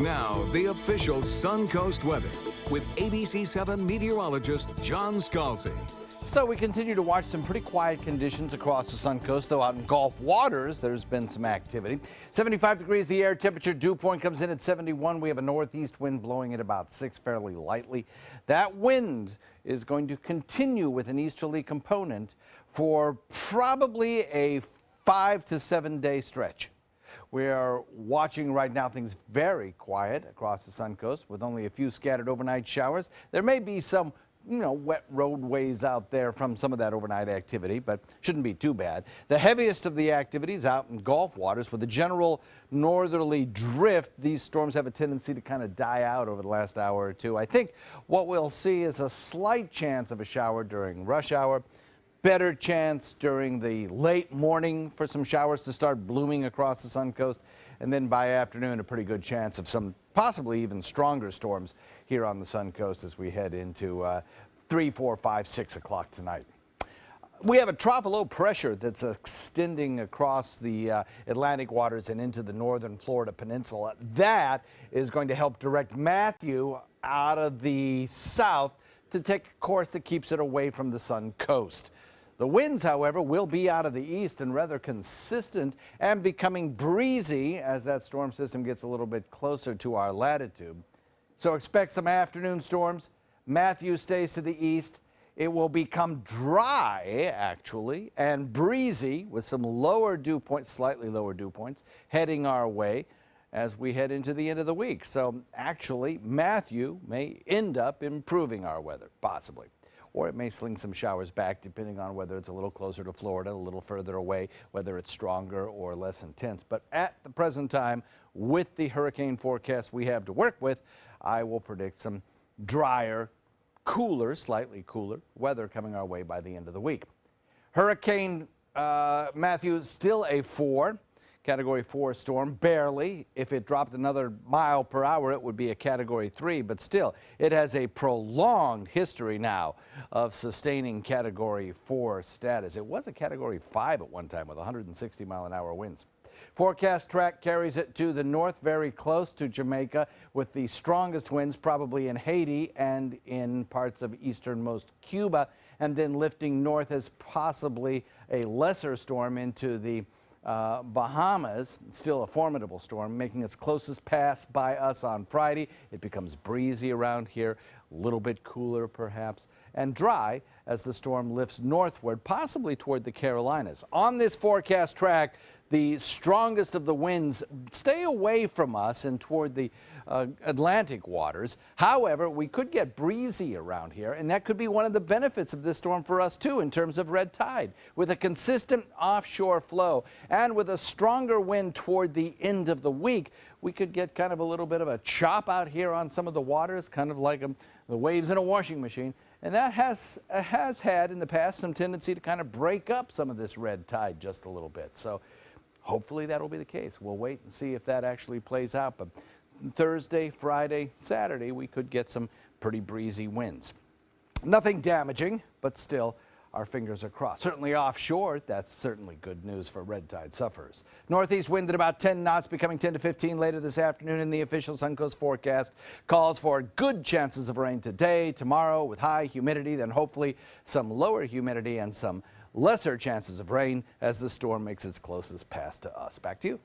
Now, the official Suncoast weather with ABC7 meteorologist John Scalzi. So we continue to watch some pretty quiet conditions across the Suncoast, though out in Gulf waters, there's been some activity. 75 degrees the air temperature, dew point comes in at 71. We have a northeast wind blowing at about 6 fairly lightly. That wind is going to continue with an easterly component for probably a 5 to 7 day stretch. We are watching right now things very quiet across the Suncoast with only a few scattered overnight showers. There may be some wet roadways out there from some of that overnight activity, but shouldn't be too bad. The heaviest of the activity is out in Gulf waters with a general northerly drift. These storms have a tendency to kind of die out over the last hour or two. I think what we'll see is a slight chance of a shower during rush hour. Better chance during the late morning for some showers to start blooming across the Suncoast. And then by afternoon, a pretty good chance of some possibly even stronger storms here on the Suncoast as we head into 3, 4, 5, 6 o'clock tonight. We have a trough of low pressure that's extending across the Atlantic waters and into the northern Florida peninsula. That is going to help direct Matthew out of the south to take a course that keeps it away from the Suncoast. The winds, however, will be out of the east and rather consistent and becoming breezy as that storm system gets a little bit closer to our latitude. So expect some afternoon storms. Matthew stays to the east. It will become dry, actually, and breezy with some lower dew points, slightly lower dew points, heading our way as we head into the end of the week. So actually, Matthew may end up improving our weather, possibly. Or it may sling some showers back depending on whether it's a little closer to Florida, a little further away, whether it's stronger or less intense. But at the present time, with the hurricane forecast we have to work with, I will predict some drier, cooler, slightly cooler weather coming our way by the end of the week. Hurricane Matthew is still a 4. Category 4 storm, barely. If it dropped another mile per hour, it would be a Category 3, but still, it has a prolonged history now of sustaining Category 4 status. It was a Category 5 at one time with 160-mile-an-hour winds. Forecast track carries it to the north, very close to Jamaica, with the strongest winds probably in Haiti and in parts of easternmost Cuba, and then lifting north as possibly a lesser storm into the Bahamas. Still a formidable storm, making its closest pass by us on Friday. It becomes breezy around here, a little bit cooler perhaps, and dry as the storm lifts northward, possibly toward the Carolinas. On this forecast track, the strongest of the winds stay away from us and toward the Atlantic waters. However, we could get breezy around here, and that could be one of the benefits of this storm for us too in terms of red tide. With a consistent offshore flow and with a stronger wind toward the end of the week, we could get kind of a little bit of a chop out here on some of the waters, kind of like the waves in a washing machine. And that has had in the past some tendency to kind of break up some of this red tide just a little bit. So hopefully that will be the case. We'll wait and see if that actually plays out. But Thursday, Friday, Saturday, we could get some pretty breezy winds. Nothing damaging, but still, our fingers are crossed. Certainly offshore, that's certainly good news for red tide sufferers. Northeast wind at about 10 knots, becoming 10 to 15 later this afternoon in the official Suncoast forecast. Calls for good chances of rain today, tomorrow with high humidity, then hopefully some lower humidity and some lesser chances of rain as the storm makes its closest pass to us. Back to you.